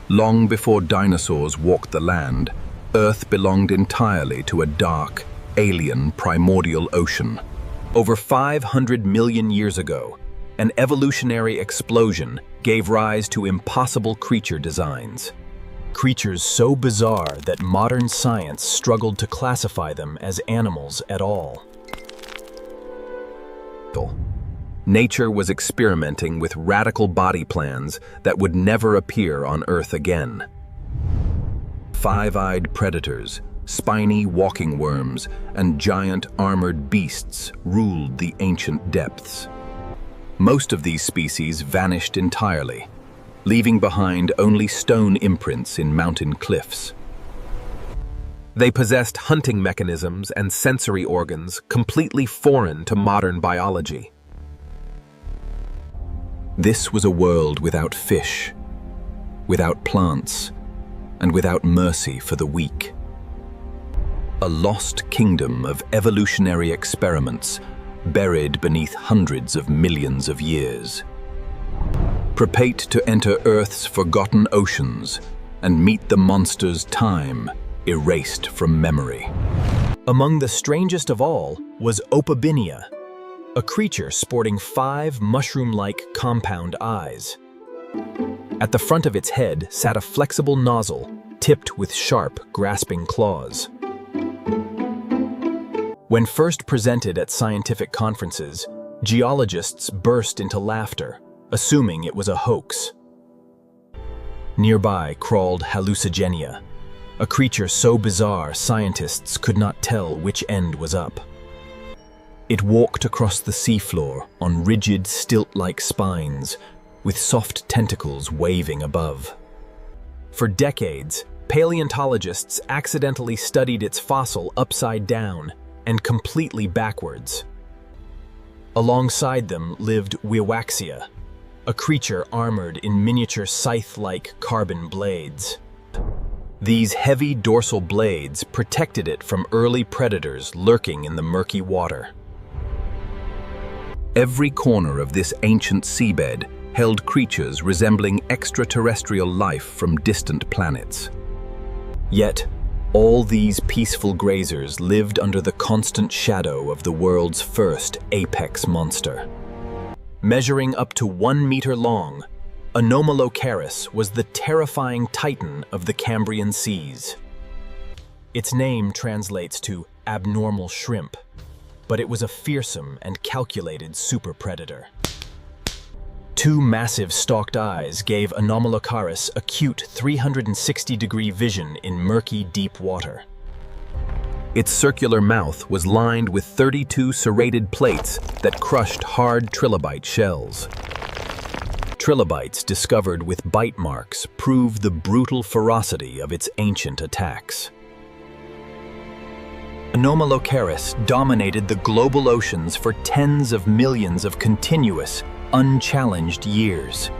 Long before dinosaurs walked the land, Earth belonged entirely to a dark, alien primordial ocean. Over 500 million years ago, an evolutionary explosion gave rise to impossible creature designs. Creatures so bizarre that modern science struggled to classify them as animals at all. Nature was experimenting with radical body plans that would never appear on Earth again. Five-eyed predators, spiny walking worms, and giant armored beasts ruled the ancient depths. Most of these species vanished entirely, leaving behind only stone imprints in mountain cliffs. They possessed hunting mechanisms and sensory organs completely foreign to modern biology. This was a world without fish, without plants, and without mercy for the weak. A lost kingdom of evolutionary experiments buried beneath hundreds of millions of years. Prepare to enter Earth's forgotten oceans and meet the monsters time erased from memory. Among the strangest of all was Opabinia, a creature sporting 5 mushroom-like compound eyes. At the front of its head sat a flexible nozzle tipped with sharp, grasping claws. When first presented at scientific conferences, geologists burst into laughter, assuming it was a hoax. Nearby crawled Hallucigenia, a creature so bizarre scientists could not tell which end was up. It walked across the seafloor on rigid, stilt-like spines, with soft tentacles waving above. For decades, paleontologists accidentally studied its fossil upside down and completely backwards. Alongside them lived Wiwaxia, a creature armored in miniature scythe-like carbon blades. These heavy dorsal blades protected it from early predators lurking in the murky water. Every corner of this ancient seabed held creatures resembling extraterrestrial life from distant planets. Yet, all these peaceful grazers lived under the constant shadow of the world's first apex monster. Measuring up to 1 meter long, Anomalocaris was the terrifying titan of the Cambrian seas. Its name translates to abnormal shrimp, but it was a fearsome and calculated super predator. 2 massive stalked eyes gave Anomalocaris acute 360-degree vision in murky, deep water. Its circular mouth was lined with 32 serrated plates that crushed hard trilobite shells. Trilobites discovered with bite marks prove the brutal ferocity of its ancient attacks. Anomalocaris dominated the global oceans for tens of millions of continuous, unchallenged years.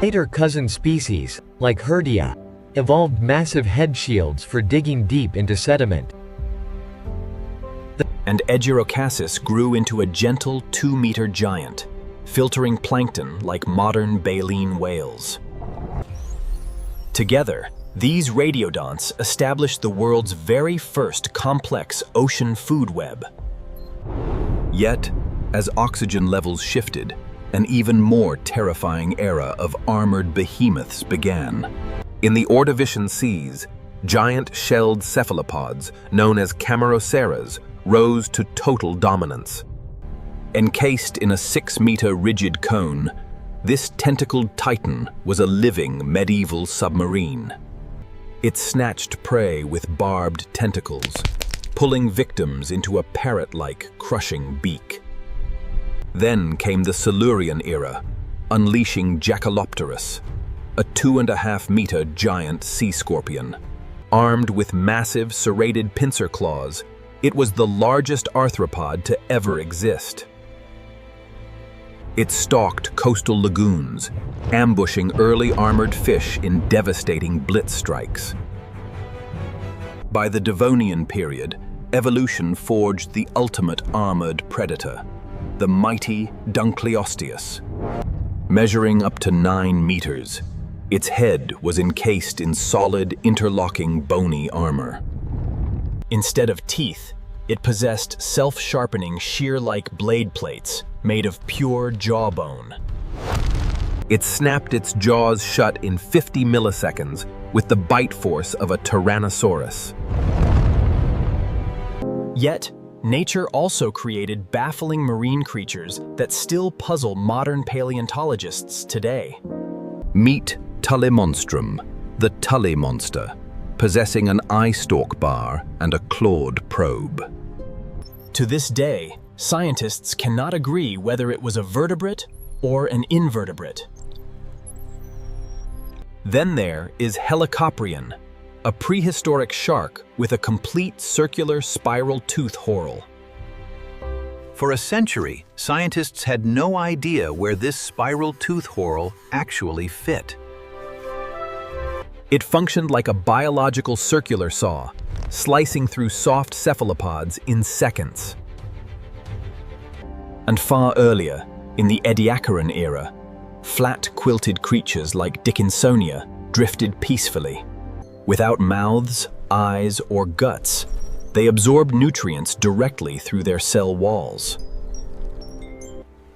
Later cousin species, like Herdia, evolved massive head shields for digging deep into sediment. And Egerocasis grew into a gentle 2-meter giant, filtering plankton like modern baleen whales. Together, these radiodonts established the world's very first complex ocean food web. Yet, as oxygen levels shifted, an even more terrifying era of armored behemoths began. In the Ordovician seas, giant shelled cephalopods, known as Camaraceras, rose to total dominance. Encased in a 6-meter rigid cone, this tentacled titan was a living medieval submarine. It snatched prey with barbed tentacles, pulling victims into a parrot-like crushing beak. Then came the Silurian era, unleashing Jackalopterus, a 2.5-meter giant sea scorpion. Armed with massive serrated pincer claws, it was the largest arthropod to ever exist. It stalked coastal lagoons, ambushing early armored fish in devastating blitz strikes. By the Devonian period, evolution forged the ultimate armored predator, the mighty Dunkleosteus. Measuring up to 9 meters, Its head was encased in solid, interlocking, bony armor. Instead of teeth, it possessed self-sharpening, shear-like blade plates made of pure jawbone. It snapped its jaws shut in 50 milliseconds with the bite force of a Tyrannosaurus. Yet, nature also created baffling marine creatures that still puzzle modern paleontologists today. Meet Tullimonstrum, the Tully monster, possessing an eye stalk bar and a clawed probe. To this day, scientists cannot agree whether it was a vertebrate or an invertebrate. Then there is Helicoprion, a prehistoric shark with a complete circular spiral tooth whorl. For a century, scientists had no idea where this spiral tooth whorl actually fit. It functioned like a biological circular saw, slicing through soft cephalopods in seconds. And far earlier, in the Ediacaran era, flat-quilted creatures like Dickinsonia drifted peacefully. Without mouths, eyes, or guts, they absorbed nutrients directly through their cell walls.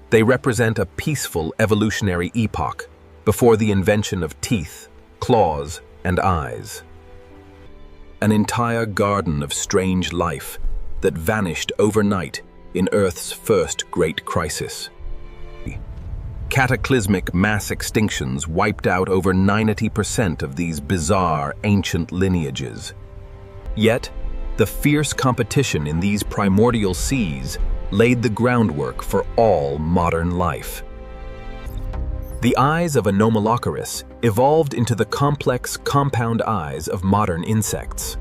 They represent a peaceful evolutionary epoch before the invention of teeth, claws, and eyes. An entire garden of strange life that vanished overnight in Earth's first great crisis. Cataclysmic mass extinctions wiped out over 90% of these bizarre ancient lineages. Yet, the fierce competition in these primordial seas laid the groundwork for all modern life. The eyes of Anomalocaris evolved into the complex compound eyes of modern insects.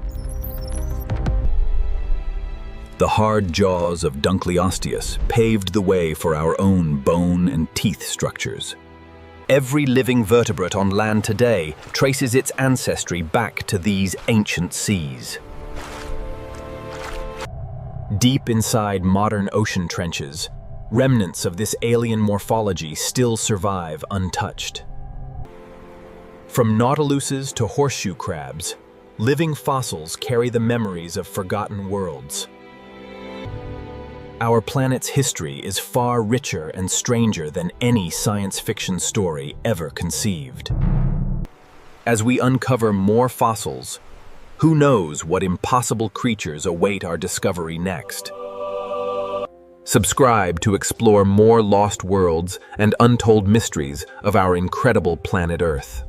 The hard jaws of Dunkleosteus paved the way for our own bone and teeth structures. Every living vertebrate on land today traces its ancestry back to these ancient seas. Deep inside modern ocean trenches, remnants of this alien morphology still survive untouched. From nautiluses to horseshoe crabs, living fossils carry the memories of forgotten worlds. Our planet's history is far richer and stranger than any science fiction story ever conceived. As we uncover more fossils, who knows what impossible creatures await our discovery next? Subscribe to explore more lost worlds and untold mysteries of our incredible planet Earth.